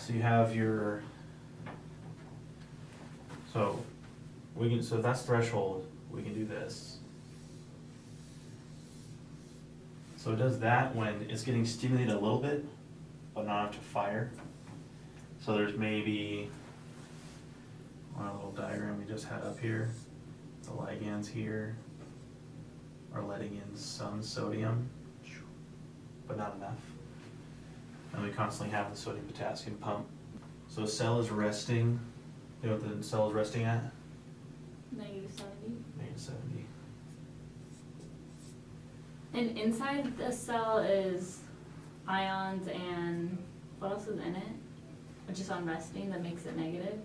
So you have your, so if that's threshold, we can do this. So it does that when it's getting stimulated a little bit, but not enough to fire. So there's maybe, on a little diagram we just had up here, the ligands here are letting in some sodium, but not enough. And we constantly have the sodium potassium pump. So a cell is resting, you know what the cell is resting at? -70. -70. And inside the cell is ions and what else is in it? Which is on resting that makes it negative.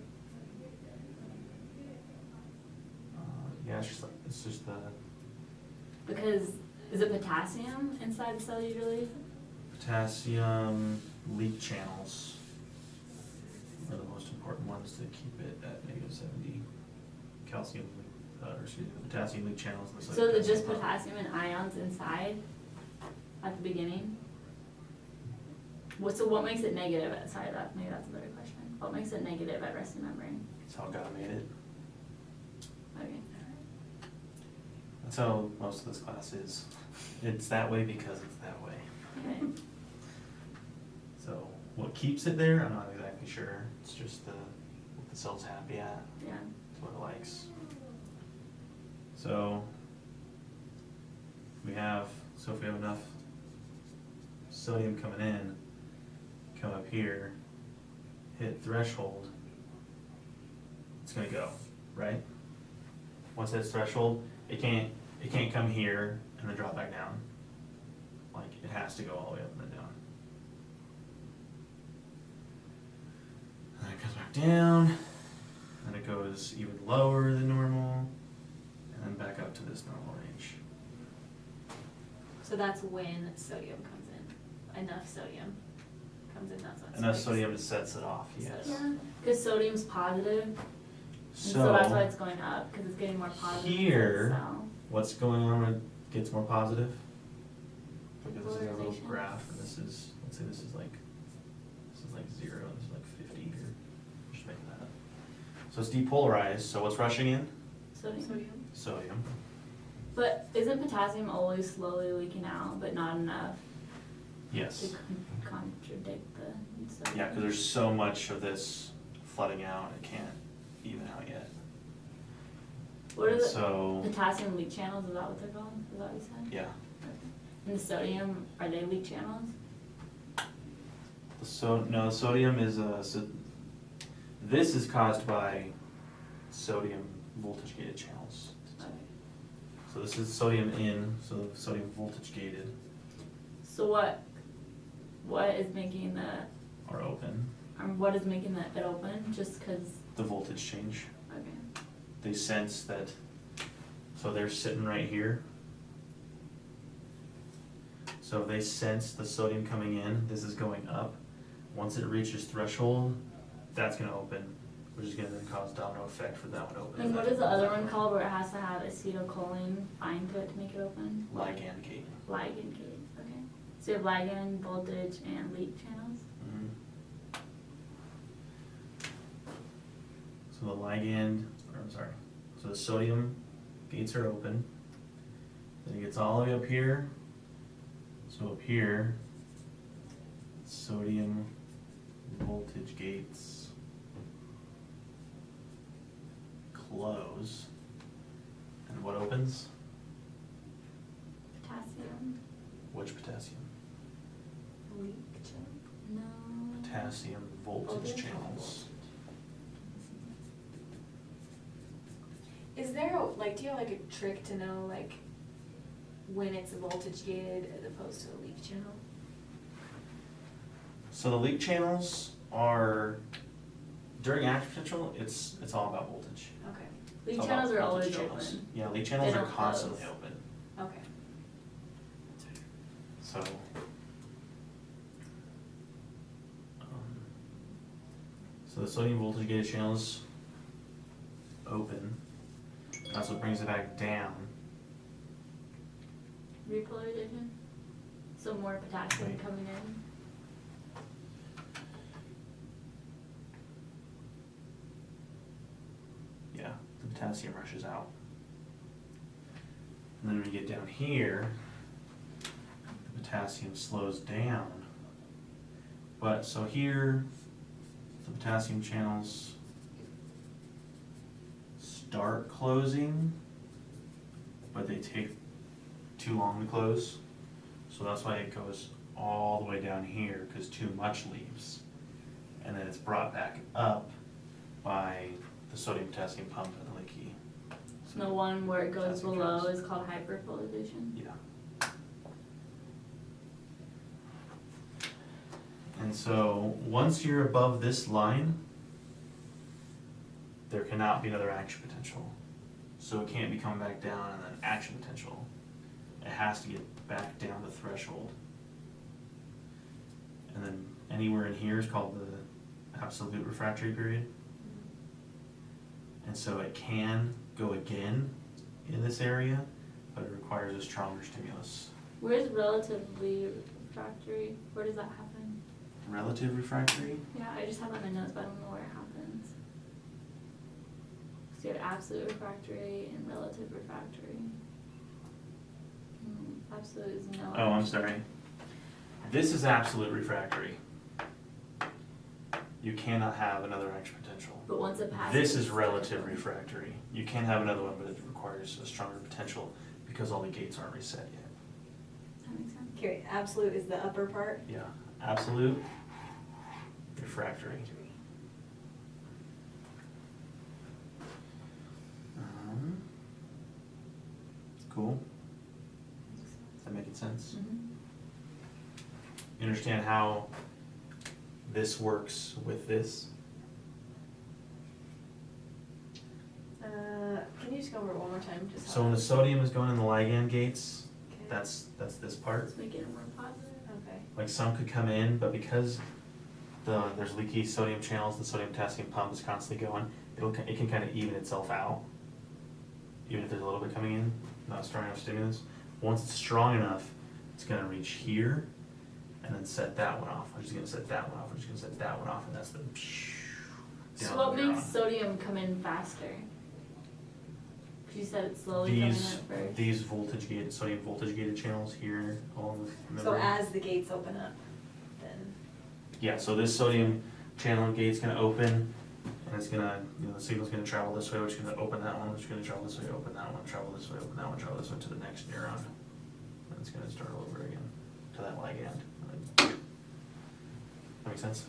Yeah, it's just the Because is it potassium inside the cell usually? potassium leak channels are the most important ones to keep it at -70. Calcium, the potassium leak channels. And the So is it just pump. potassium and ions inside at the beginning? So what makes it negative at, sorry, maybe that's a better question. What makes it negative at resting membrane? That's how God made it. Okay. That's how most of this class is. It's that way because it's that way. Okay. So what keeps it there, I'm not exactly sure. It's just what the cell's happy at. Yeah. It's what it likes. So if we have enough sodium coming in, come up here, hit threshold, it's gonna go, right? Once it's threshold, it can't come here and then drop back down. Like, it has to go all the way up and then down. And then it comes back down, and it goes even lower than normal, and then back up to this normal range. So that's when sodium comes in. Enough sodium comes in, that's what. Enough sodium sets it off, yes. Yeah, because sodium's positive, and so that's why it's going up, because it's getting more positive. Here, So. what's going on when it gets more positive? Because this is our little Polarization. graph, and this is, let's say this is like 0, and this is like 50 here. Just making that up. So it's depolarized, so what's rushing in? Sodium. Sodium. But isn't potassium always slowly leaking out, but not enough Yes. to contradict the sodium? Yeah, because there's so much of this flooding out, it can't even out yet. What are the So, potassium leak channels? Is that what they're called? Is that what you said? yeah. Okay. And the sodium, are they leak channels? No, sodium is this is caused by sodium voltage gated channels. Okay. So this is sodium in, so sodium voltage gated So what is making are open. what is making it open? Just because? The voltage change. Okay. They sense that, so they're sitting right here. So if they sense the sodium coming in, this is going up. Once it reaches threshold, that's gonna open, which is gonna then cause domino effect for that one to open. And what is the other one called where it has to have acetylcholine bind to it to make it open? Ligand gate. Ligand gate, okay. So you have ligand, voltage, and leak channels? Mhm. So the ligand, so the sodium gates are open. Then it gets all the way up here. So up here, sodium voltage gates close. And what opens? Potassium, Which potassium? leak channel? No. Potassium voltage channels. Is there do you have like a trick to know like when it's voltage gated as opposed to a leak channel? So the leak channels are, during active potential, it's all about voltage. Okay. It's Leak all channels about are voltage always channels. open. Yeah, leak channels They are don't constantly close. open. Okay. So, so the sodium voltage gated channels open. That's what brings it back down. Repolarization? So more potassium Wait. coming in? the potassium rushes out. And then when you get down here, the potassium slows down. But so here, the potassium channels start closing, but they take too long to close. So that's why it goes all the way down here, because too much leaves. And then it's brought back up by the sodium potassium pump and the leaky. The one where it goes Potassium below channels. is called hyperpolarization. Yeah. And so, once you're above this line, there cannot be another action potential. So it can't be coming back down and then action potential. It has to get back down the threshold. And then anywhere in here is called the absolute refractory period. And so it can go again in this area, but it requires a stronger stimulus. Where's relatively refractory? Where does that happen? Relative refractory? Yeah, I just have it in my notes, but I don't know where it happens. So you have absolute refractory and relative refractory. Absolute is no. Oh, I'm sorry. This is absolute refractory. You cannot have another action potential. But once it passes. This is relative refractory. You can have another one, but it requires a stronger potential because all the gates aren't reset yet. That makes sense. Okay, absolute is the upper part. Yeah, absolute refractory. Cool. Is that making sense? Mhm. You understand how this works with this? Can you just go over it one more time? Just So when the sodium is going in the ligand gates, Okay. that's this part. Let's make it more positive. Okay. Like some could come in, but because there's leaky sodium channels, the sodium potassium pump is constantly going, it can kind of even itself out. Even if there's a little bit coming in, not strong enough stimulus. Once it's strong enough, it's gonna reach here and then set that one off. We're just gonna set that one off, we're just gonna set that one off, and that's the So down what the makes neuron. sodium come in faster? 'Cause you said it's slowly coming in These, at first. these voltage gated, sodium voltage gated channels here along the So membrane. as the gates open up, then. Yeah, so this sodium channel gate's gonna open, and it's gonna, the signal's gonna travel this way, which is gonna open that one, which is gonna travel this way, open that one, travel this way, open that one, travel this way to the next neuron. And it's gonna start all over again to that ligand. That make sense?